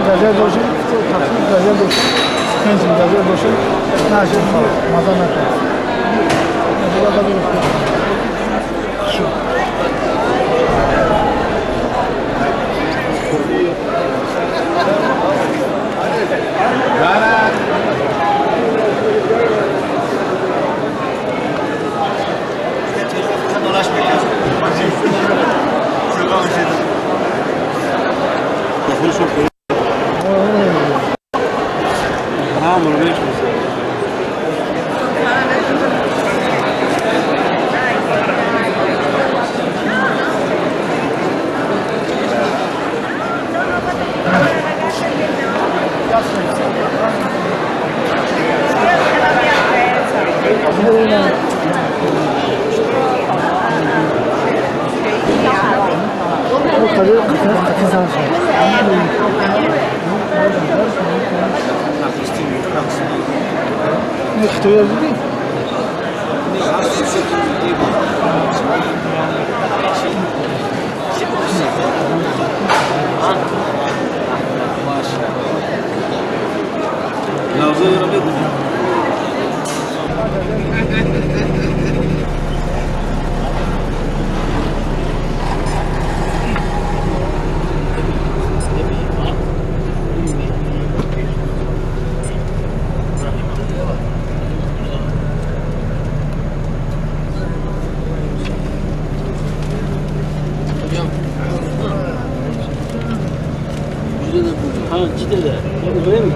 gazel doşun, taksir gazel doşun, pensin gazel doşun, naşır mazana kadar. Şu. Что я жду? Ha, cidden de. Öyle mi?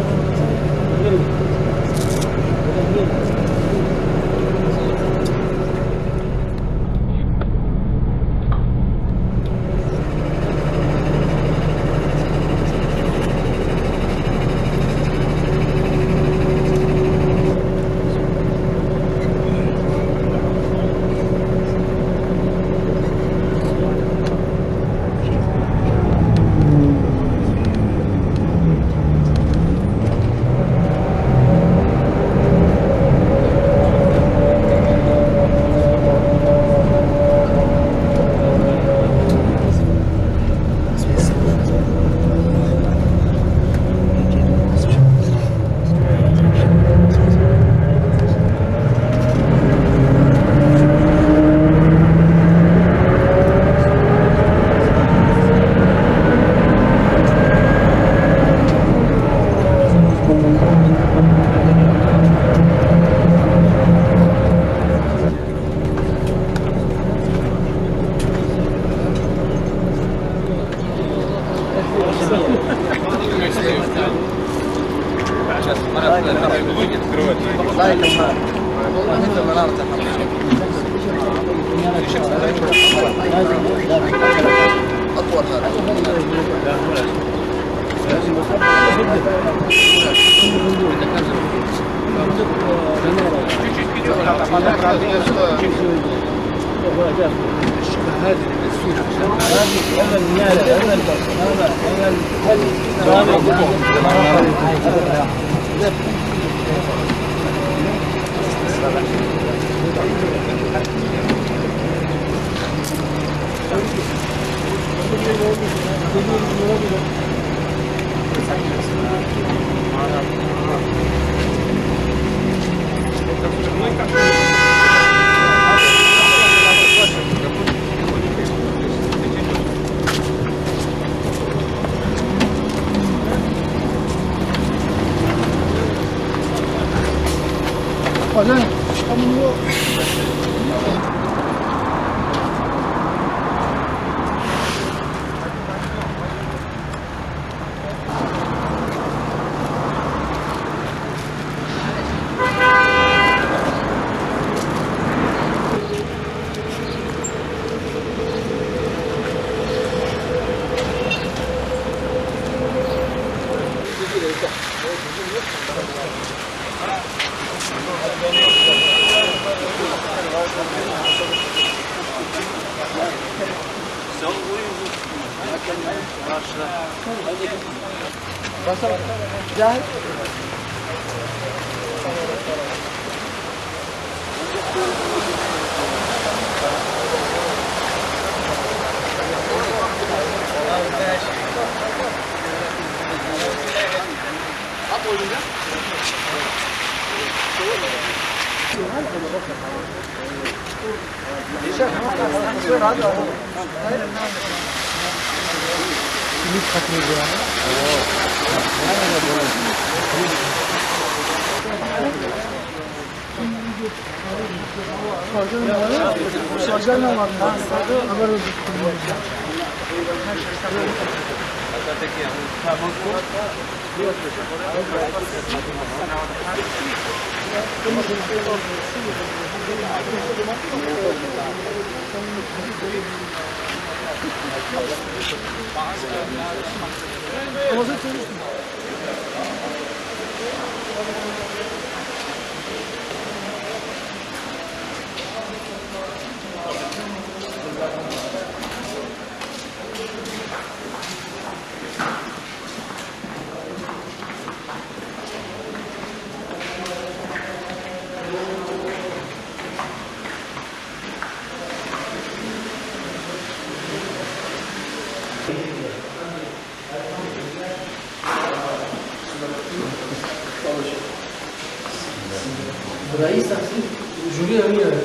Öyle mi? Cahil. Ümit katıyordu yani. Sarcan ne var? Haber oldu. رئيس تحصيل جوليا مين؟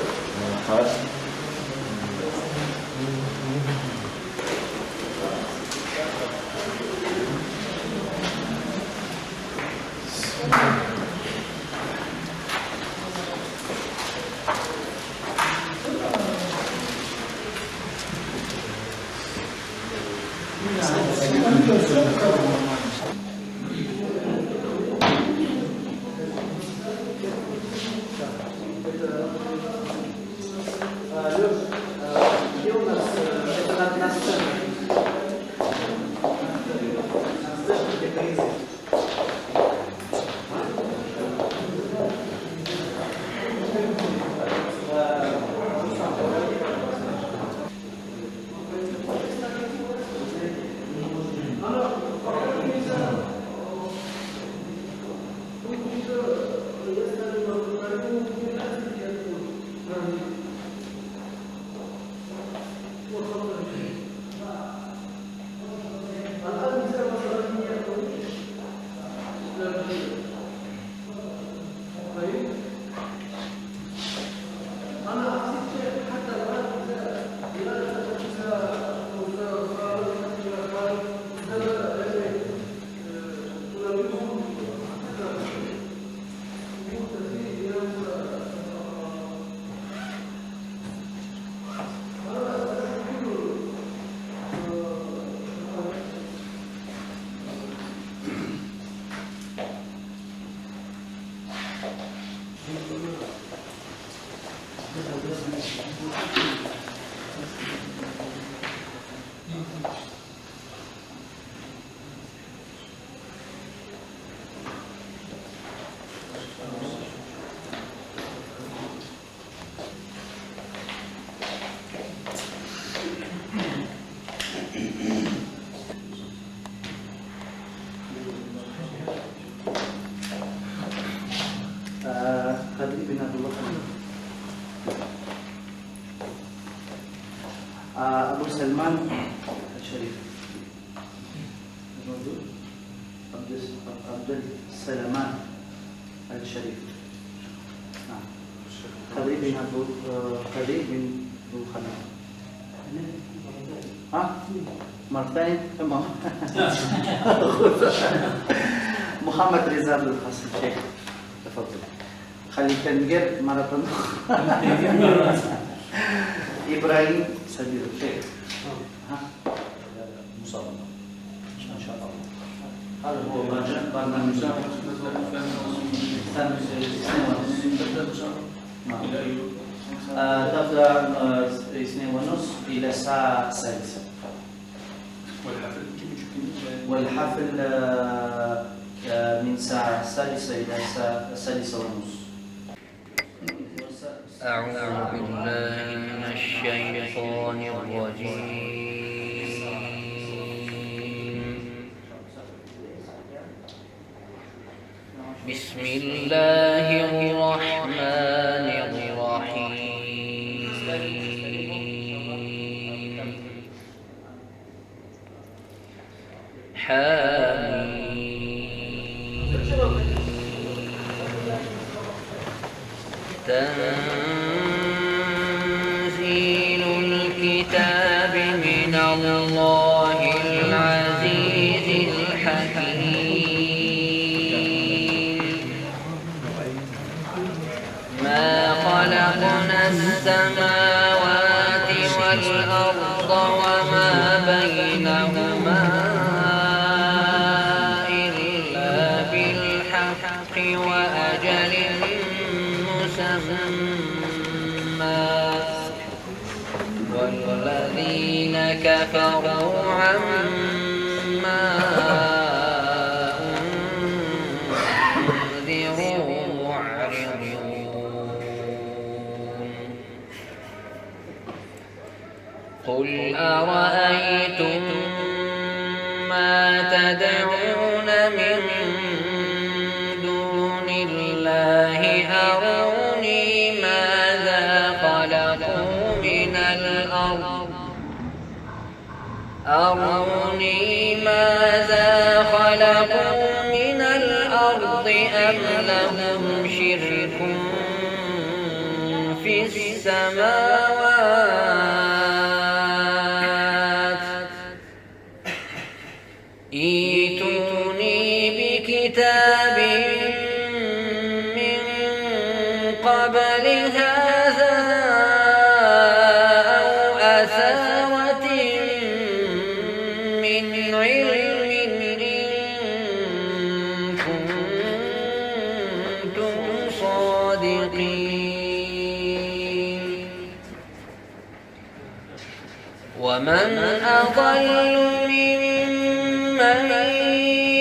خالد بن عبد الله أبو سلمان الشريف عبد السلمان الشريف. نعم. خالد بن أبو خليل. مرتين تمام. محمد رضا عبد القاسم شيخ. تفضل. خليل كنجر ماراثون. إبراهيم سبيل الشيخ. مصاب. ما شاء الله. هذا هو برنامج تبدأ 2:30 إلى الساعة 6. والحفل من الساعة 6 إلى الساعة 6:30. أعوذ بالله من الشيطان الرجيم. بسم الله الرحمن الرحيم. تنزيل الله العزيز الحكيم ما خلقنا السماوات والأرض وما بينهما إلا بالحق وأجل مسمى والذين كفروا عما أنذروا معرضون قل أرأيتم ما تدعون من دون الله أروني ماذا خلقوا من الأرض أم لهم شرك في السماوات ائتوني بكتاب من قبل هذا أو أثارة من علم إن كنتم صادقين ومن أضل ممن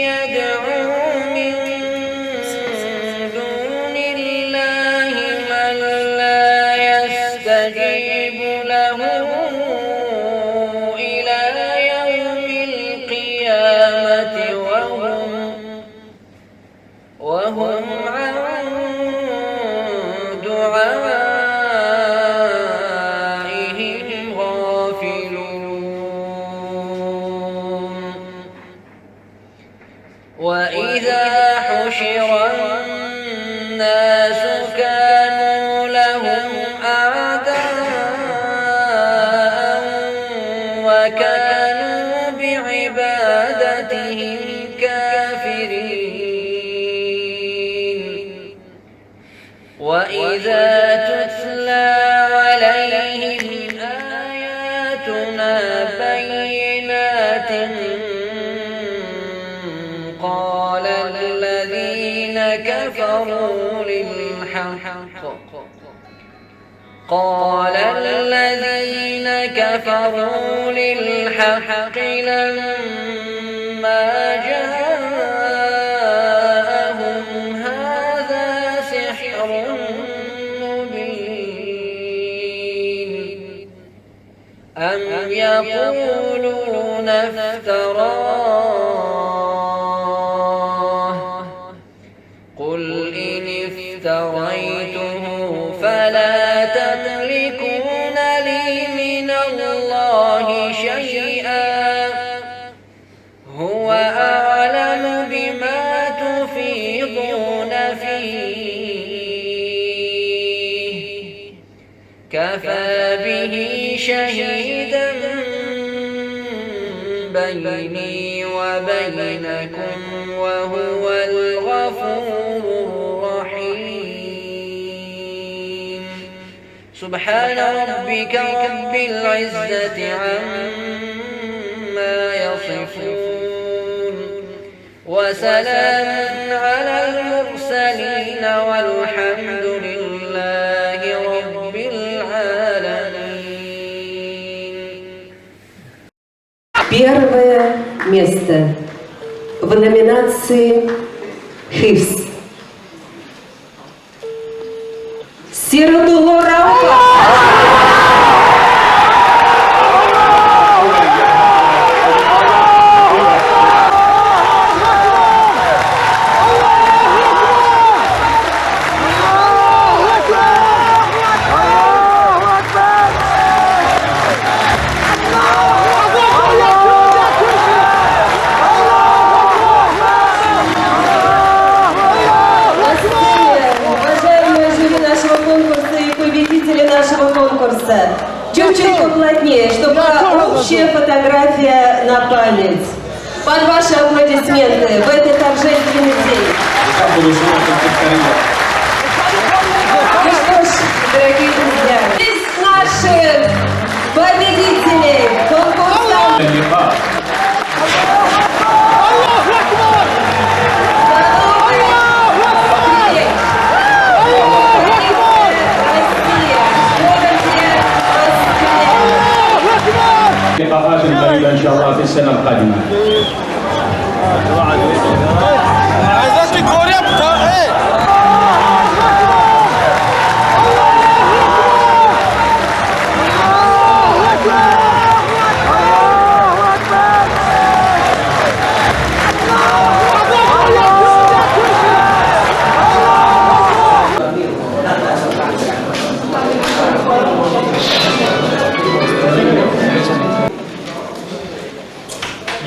يدعو من دون الله من لا يستجيب له إلى يوم القيامة وهم عن دعائهم غافلون وإذا حشر الناس كانوا لهم أعداء وكانوا بعبادتهم كافرين وإذا تتلى عليهم آياتنا بينات قال الذين كفروا للحق لما جاءهم هذا سحر مبين أم يقولون افتراه قل إن افتريته فلا تملكون لي من الله شيئا هو أعلم بما تفيضون فيه كفى به شهيدا بيني وبينكم وهو الغفور الرحيم سبحان ربك رب العزة عما يصفون وسلام على المرسلين والحمد لله رب العالمين. Первое место в номинации «Хифс» Сиратулло Рауфа. Чуть-чуть поплотнее, чтобы была общая фотография на память. Под ваши аплодисменты в этот торжественный день. Ну что ж, дорогие друзья, здесь наши победители конкурса. لقاءات قريبة إن شاء الله في السنة القادمة.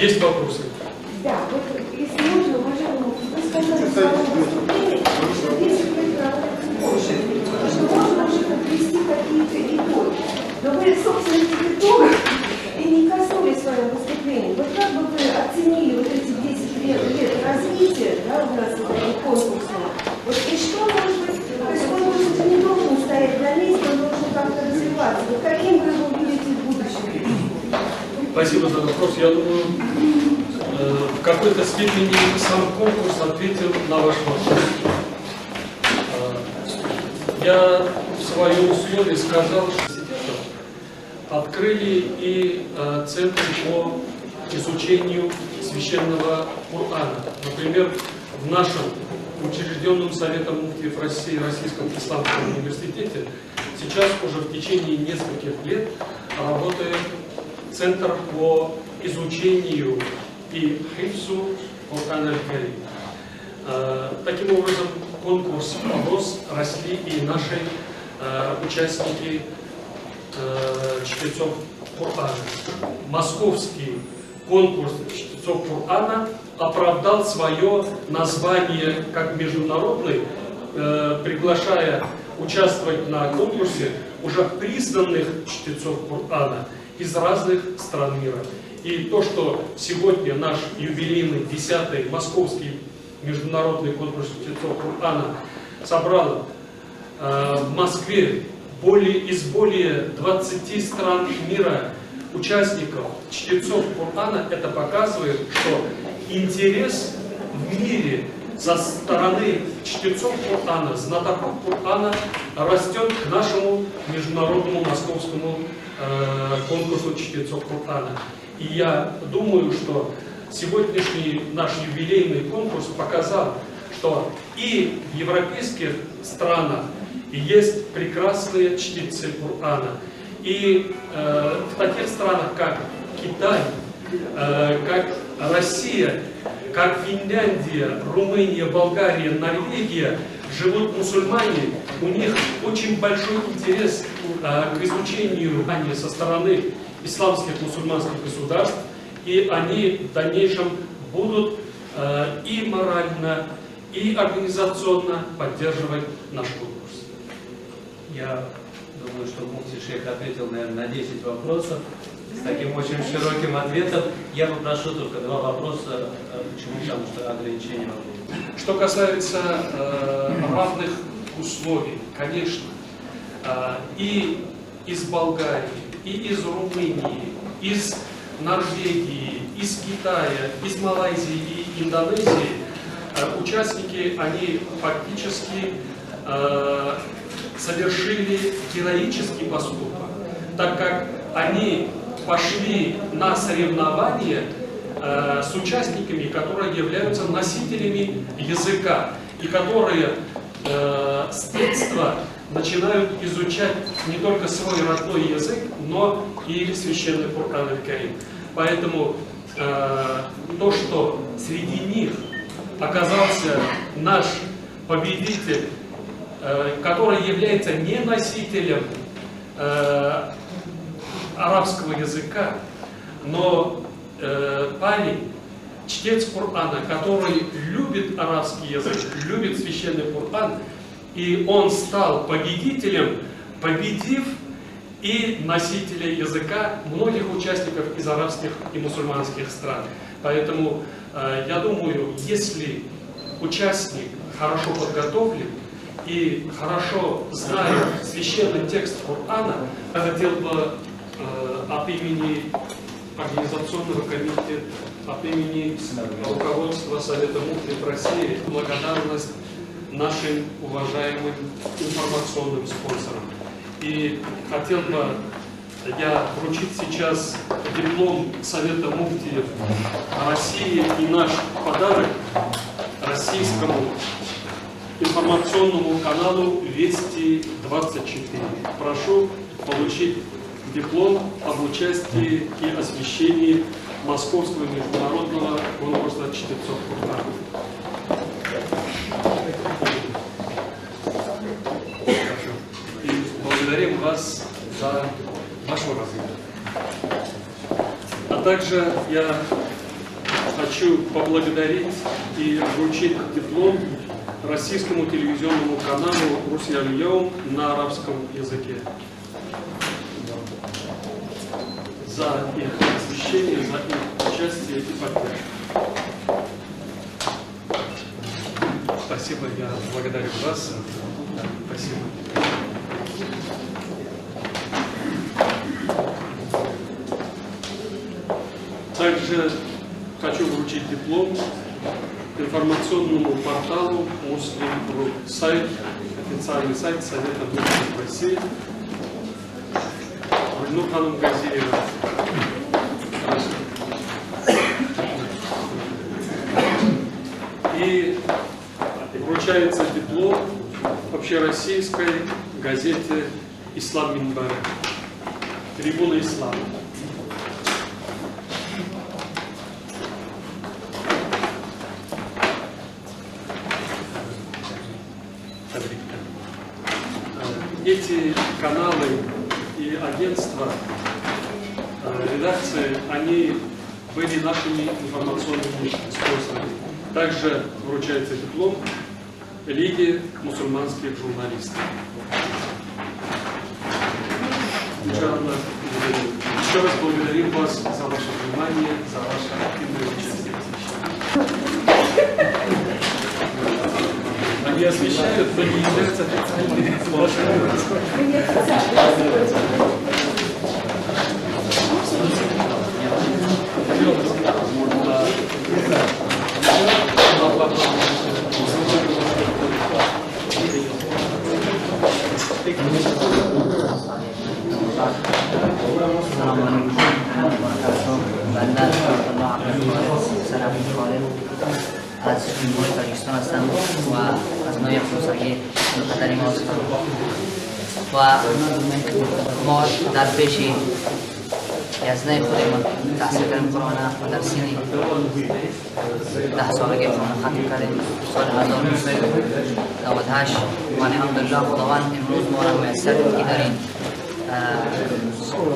Есть вопросы? Да, вот если можно, пожалуйста, вы сказали в своем выступлении, что если вы работаете больше, что можно уже подвести какие-то итоги. Но вы, собственно, этих итогов и не коснулись в своем выступлении. Вот как бы вы оценили вот эти 10 лет развития, да, у нас конкурсного? Вот и что может быть, то есть он, может быть, не должен стоять на месте, он должен как-то развиваться. Вот каким вы его видите в будущем? Спасибо за вопрос. Я думаю, в какой-то степени сам конкурс ответил на ваш вопрос. Я в своем условии сказал, что открыли и центр по изучению священного Корана. Например, в нашем учрежденном Советом муфтиев России Российском исламском университете сейчас уже в течение нескольких лет работает Центр по изучению и хифзу Корана аль-Карим. Таким образом, конкурс рос, росли и наши участники чтецов Корана. Московский конкурс чтецов Корана оправдал свое название как международный, приглашая участвовать на конкурсе уже признанных чтецов Корана из разных стран мира. И то, что сегодня наш юбилейный 10-й Московский международный конкурс чтецов Корана собрал в Москве из более 20 стран мира участников, чтецов Корана, это показывает, что интерес в мире со стороны чтецов Корана, знатоков Корана растет к нашему международному московскому конкурсу чтецов Корана. И я думаю, что сегодняшний наш юбилейный конкурс показал, что и в европейских странах есть прекрасные чтецы Корана, и в таких странах, как Китай, как Россия, как Финляндия, Румыния, Болгария, Норвегия, живут мусульмане, у них очень большой интерес к изучению со стороны исламских мусульманских государств, и они в дальнейшем будут и морально, и организационно поддерживать наш конкурс. Я думаю, что муфти шейх ответил, наверное, на 10 вопросов с таким очень широким ответом. Я попрошу только 2 вопроса. Почему? Потому что ограничения вопросов. Что касается равных условий, конечно, и из Болгарии, и из Румынии, из Норвегии, из Китая, из Малайзии и Индонезии участники, они фактически совершили героический поступок, так как они пошли на соревнования с участниками, которые являются носителями языка и которые с детства начинают изучать не только свой родной язык, но и священный Коран аль-Карим. Поэтому то, что среди них оказался наш победитель, который является не носителем арабского языка, но парень, чтец Корана, который любит арабский язык, любит священный Коран, и он стал победителем, победив и носителей языка многих участников из арабских и мусульманских стран. Поэтому я думаю, если участник хорошо подготовлен и хорошо знает священный текст Корана, я хотел бы от имени организационного комитета, от имени руководства Совета муфтиев России благодарность нашим уважаемым информационным спонсорам. И хотел бы я вручить сейчас диплом Совета муфтиев России и наш подарок российскому информационному каналу Вести-24. Прошу получить диплом об участии и освещении Московского международного конкурса чтецов Корана. И благодарим вас за вашу работу. А также я хочу поблагодарить и вручить диплом российскому телевизионному каналу «Русь-Аль-Йоум» на арабском языке за их освещение, за их участие и поддержку. Спасибо, я благодарю вас. Спасибо. Также хочу вручить диплом информационному порталу Muslim.ru, сайт, официальный сайт Совета муфтиев России. Гульнур ханым Газиева. И вручается диплом общероссийской газете «Ислам Минбара», «Трибуна ислама». Эти каналы и агентства, редакции, они были нашими информационными спонсорами. Также вручается диплом Лиги мусульманских журналистов. Еще раз благодарим вас за ваше внимание, за ваше активное участие в освещении. Они освещают, но не являются официальными از جمهوری تاجیکستان هستم و از نوع خونسایی مقدر ما هستم و ما در پیش یزنه خودمان تحصیل کردیم قرآن و در سن 10 سالگی قرآن ختم کردیم سال 1998 و الحمدلله خداوند امروز ما را میسر که در این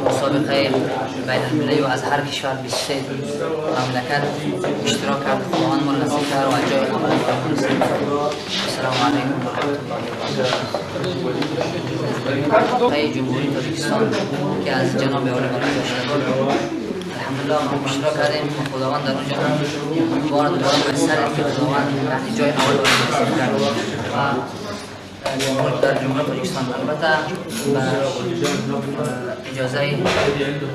مسابقه بین المللی و از هر کشور 23 مملکت اشتراک کرد. خداوند ما نصیب کرد و جای عمل کنیم. السلام علیکم و رحمت الله. مسابقه جمهوری تاجیکستان که از جناب عالی برای داشته بود الحمدلله ما اشتراک کردیم و خداوند در اونجا بار دوباره میسر که خداوند یعنی جای عمل برای نصیب کرد و در جمهوری تاجیکستان البته با اجازه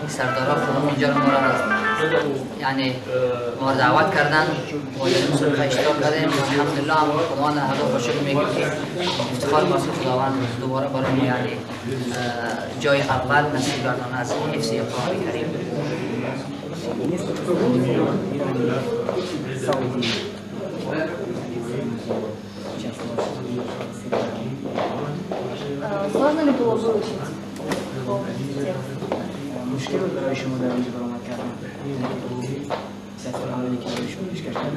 سردارا خودمون اونجا ما را یعنی ما دعوت کردن و در مسابقه اشتراک کردیم و الحمدلله خداوند هر دو شکر میگه که افتخار واسه خداوند دوباره برای ما یعنی جای اول نصیب گردان از حفظ قرآن کریم. Сложно ли было выучить? مشکل برای شما در اینجا برآمد کردن سفر عملی که برای شما پیشکش کردن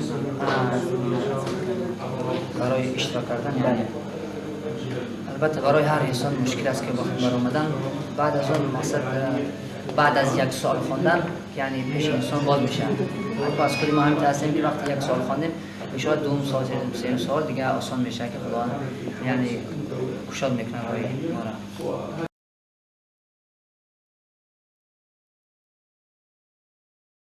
برای اشتراک کردن بله البته برای هر انسان مشکل است که بخواد برآمدن بعد از اون مقصد بعد از یک سال خواندن یعنی پیش انسان باز میشه. البته از خود ما هم هستیم که وقتی یک سال خواندیم شاید دوم سال سوم سال دیگه آسان میشه که خدا یعنی گشاد میکنه برای ما را.